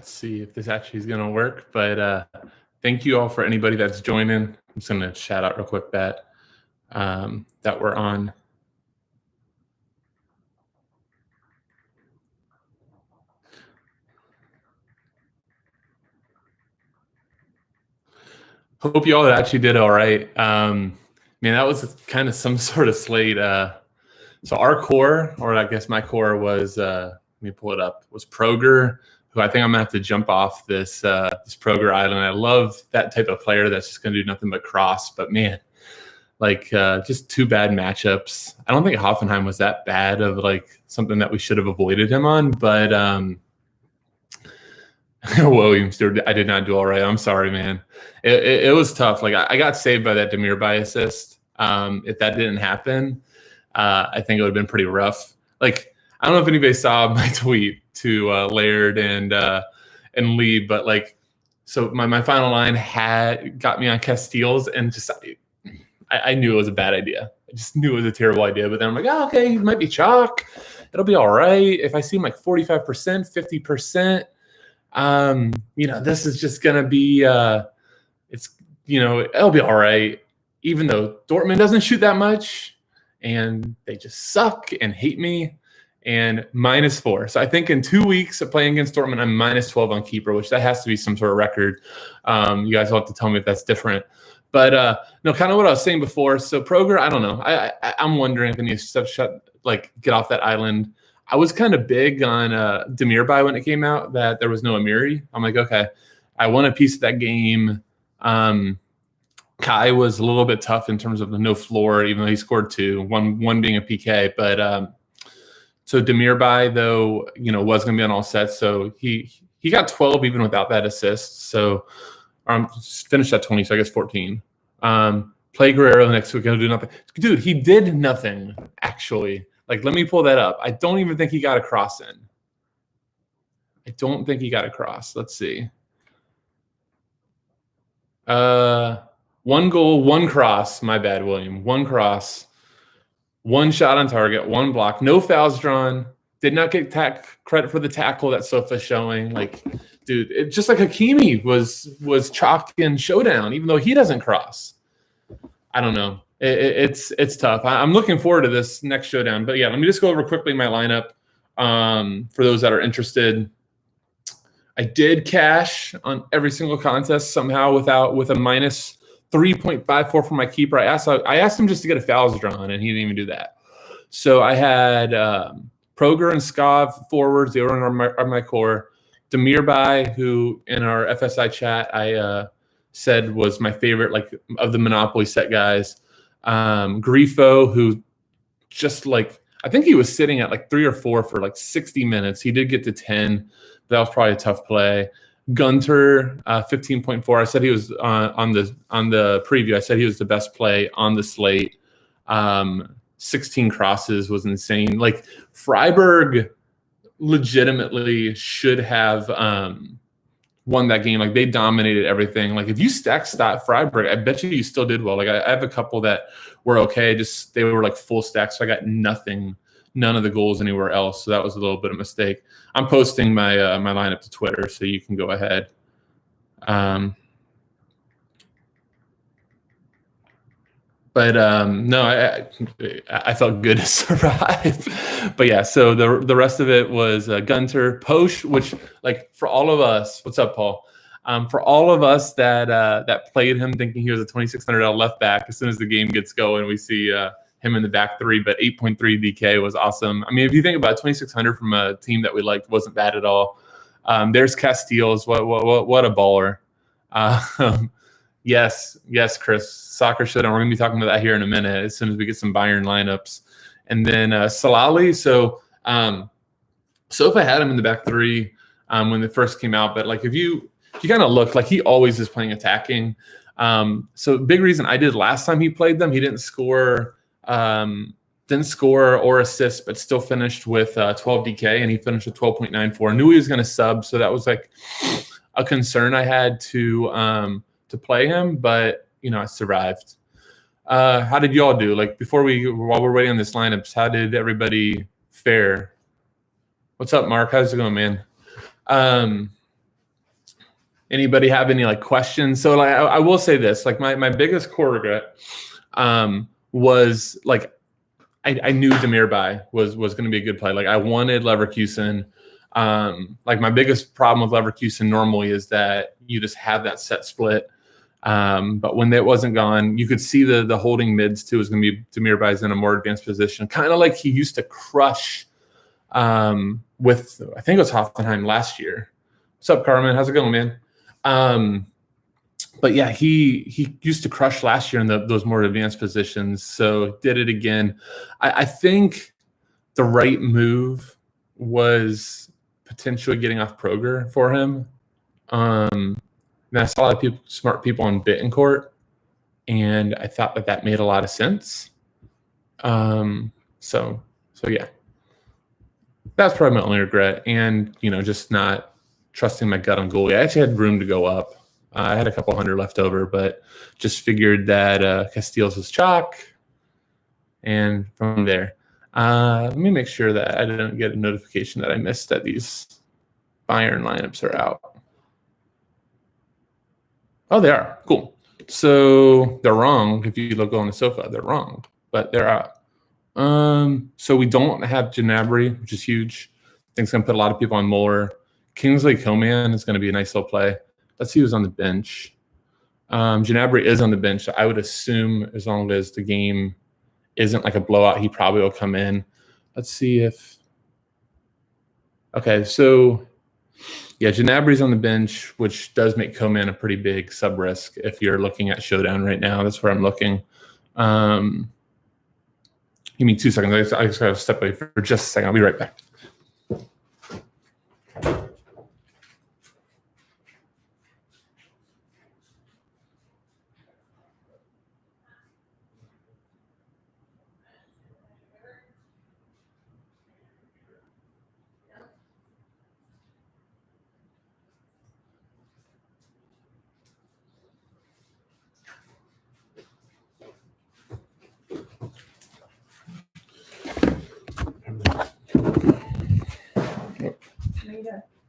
Let's see if this actually is going to work. But thank you all for anybody that's joining. I'm just going to shout out real quick that we're on. Hope you all actually did all right. Man, that was kind of some sort of slate. So our core, or I guess my core was, let me pull it up, was Proger, who I think I'm going to have to jump off this Proger island. I love that type of player that's just going to do nothing but cross. But, man, just two bad matchups. I don't think Hoffenheim was that bad of, something that we should have avoided him on. But Williams, dude, I did not do all right. I'm sorry, man. It was tough. I got saved by that Demirbay assist. If that didn't happen, I think it would have been pretty rough. I don't know if anybody saw my tweet to Laird and Lee, but so my final line had got me on Castiles, and just I knew it was a bad idea. I just knew it was a terrible idea. But then I'm like, oh, okay, it might be chalk. It'll be all right. If I see him 45%, 50%, this is just gonna be it'll be all right. Even though Dortmund doesn't shoot that much, and they just suck and hate me. And -4. So I think in 2 weeks of playing against Dortmund, I'm -12 on keeper, which that has to be some sort of record. You guys will have to tell me if that's different. But no, kind of what I was saying before. So Proger, I don't know. I'm wondering if I need to get off that island. I was kind of big on Demirbay when it came out that there was no Amiri. I'm like, okay, I want a piece of that game. Kai was a little bit tough in terms of the no floor, even though he scored 2, one being a PK. But so Demirbay, though, was going to be on all sets. So he got 12 even without that assist. So finished at 20, so I guess 14. Play Guerrero next week, going to do nothing. Dude, he did nothing, actually. Let me pull that up. I don't even think he got a cross in. I don't think he got a cross. Let's see. 1 goal, 1 cross. My bad, William. 1 cross. 1 shot on target, 1 block, no fouls drawn. Did not get credit for the tackle that Sofa's showing. Dude, it just like Hakimi was chalk in showdown, even though he doesn't cross. I don't know. It's tough. I'm looking forward to this next showdown. But yeah, let me just go over quickly my lineup for those that are interested. I did cash on every single contest somehow with a -3.54 for my keeper. I asked him just to get a fouls drawn, and he didn't even do that. So I had Proger and Skov forwards. They were on my core. Demirbay, who in our FSI chat I said was my favorite, of the Monopoly set guys. Grifo, who just I think he was sitting at 3 or 4 for 60 minutes. He did get to 10. But that was probably a tough play. Gunter, 15.4. I said he was on the preview. I said he was the best play on the slate. 16 crosses was insane. Freiburg legitimately should have won that game. They dominated everything. If you stack Freiburg, I bet you still did well. I have a couple that were okay. Just they were full stacks, so I got nothing. None of the goals anywhere else. So that was a little bit of a mistake. I'm posting my my lineup to Twitter, so you can go ahead. No, I felt good to survive. But yeah, so the rest of it was Gunter, Posh, which for all of us, what's up, Paul? For all of us that played him thinking he was a $2,600 left back, as soon as the game gets going, we see him in the back 3, but 8.3 DK was awesome. I mean, if you think about it, 2,600 from a team that we liked wasn't bad at all. There's Castiles. What a baller. Yes, Chris. Soccer Showdown. We're going to be talking about that here in a minute as soon as we get some Bayern lineups. And then Salali. So Sofa had him in the back 3 when it first came out. But if you kind of look, he always is playing attacking. So big reason I did last time he played them, he didn't score or assist, but still finished with 12 DK, and he finished with 12.94. Knew he was going to sub, so that was a concern I had to play him, but I survived. How did y'all do? While we're waiting on this lineups, how did everybody fare? What's up, Mark? How's it going, man? Anybody have any like questions? So like I will say this, like my biggest core regret was like I knew Demirbay was going to be a good play. Like I wanted Leverkusen. Like my biggest problem with Leverkusen normally is that you just have that set split. But when that wasn't gone, you could see the holding mids too is going to be Demirbay's in a more advanced position, kind of like he used to crush with, I think it was Hoffenheim last year. What's up, Carmen? How's it going, man? But yeah, he used to crush last year in those more advanced positions. So did it again. I think the right move was potentially getting off Proger for him. And I saw a lot of smart people on Bittencourt, and I thought that made a lot of sense. So yeah, that's probably my only regret, and just not trusting my gut on goalie. I actually had room to go up. I had a couple hundred left over, but just figured that Casteels was chalk, and from there, let me make sure that I didn't get a notification that I missed that these Bayern lineups are out. Oh, they are. Cool. So they're wrong. If you look on the sofa, they're wrong, but they're out. So we don't have Gnabry, which is huge. I think it's going to put a lot of people on Muller. Kingsley Coman is going to be a nice little play. Let's see who's on the bench. Gnabry is on the bench. So I would assume as long as the game isn't like a blowout, he probably will come in. Let's see if. Okay, so yeah, Gnabry's on the bench, which does make Coman a pretty big sub risk if you're looking at Showdown right now. That's where I'm looking. Give me 2 seconds. I just got to step away for just a second. I'll be right back.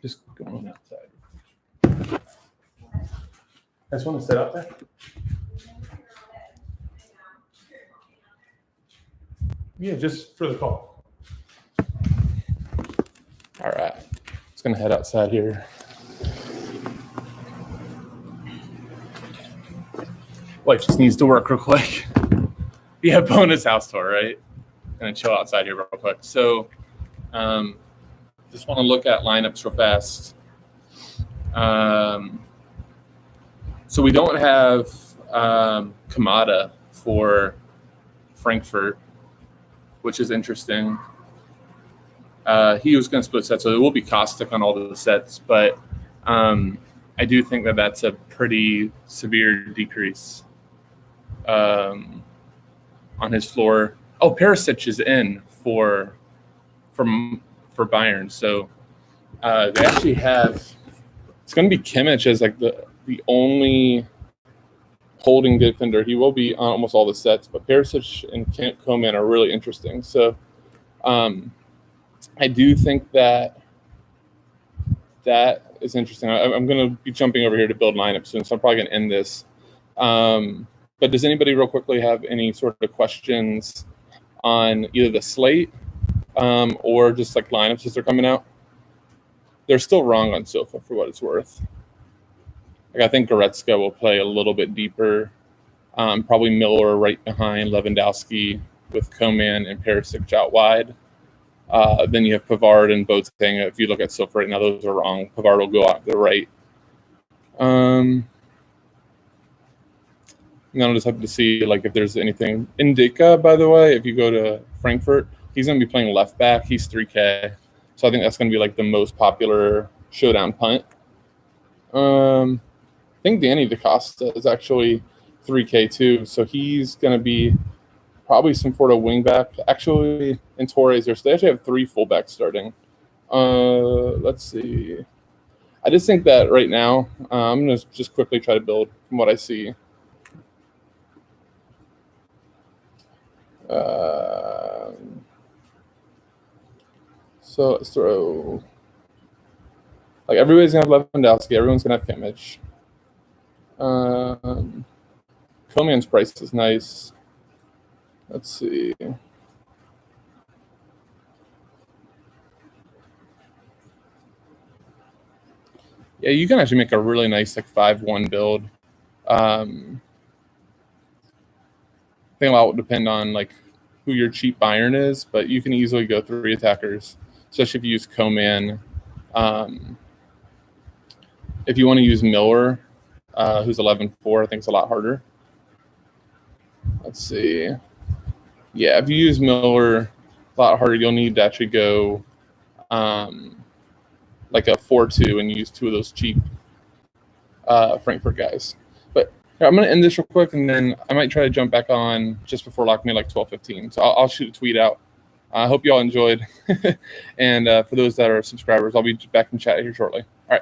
Just going outside. I just want to sit out there. Yeah, just for the call. All right. Just going to head outside here. Wife just needs to work real quick. Yeah, bonus house tour, right? Gonna chill outside here real quick. So, just want to look at lineups real fast. So we don't have Kamada for Frankfurt, which is interesting. He was going to split sets, so it will be Kostic on all the sets, but I do think that that's a pretty severe decrease on his floor. Oh, Perisic is in for Bayern, so they actually have. It's going to be Kimmich as like the only holding defender. He will be on almost all the sets, but Perisic and Coman are really interesting. So I do think that is interesting. I'm going to be jumping over here to build lineup soon, so I'm probably going to end this. But does anybody real quickly have any sort of questions on either the slate or just like lineups as they're coming out? They're still wrong on Sofa for what it's worth. Like I think Goretzka will play a little bit deeper. Probably Miller right behind Lewandowski with Coman and Perisic out wide. Then you have Pavard and Boateng. If you look at Sofa right now, those are wrong. Pavard will go out to the right. And I'll just have to see like if there's anything. Indica, by the way, if you go to Frankfurt, he's going to be playing left back. He's 3K. So I think that's going to be like the most popular showdown punt. I think Danny DaCosta is actually 3K too. So he's going to be probably some sort of wing back. Actually, in Torres, they actually have 3 fullbacks starting. Let's see. I just think that right now, I'm going to just quickly try to build from what I see. So let's throw Like everybody's gonna have Lewandowski, everyone's gonna have Kimmich. Coman's price is nice. Let's see. Yeah, you can actually make a really nice like 5-1 build. I think a lot will depend on like who your cheap Bayern is, but you can easily go 3 attackers, especially if you use Coman. If you want to use Miller, who's 11-4, I think it's a lot harder. Let's see. Yeah, if you use Miller, a lot harder. You'll need to actually go like a 4-2 and use 2 of those cheap Frankfurt guys. But I'm going to end this real quick, and then I might try to jump back on just before lock me like 12:15. So I'll shoot a tweet out. I hope you all enjoyed. And for those that are subscribers, I'll be back in chat here shortly. All right.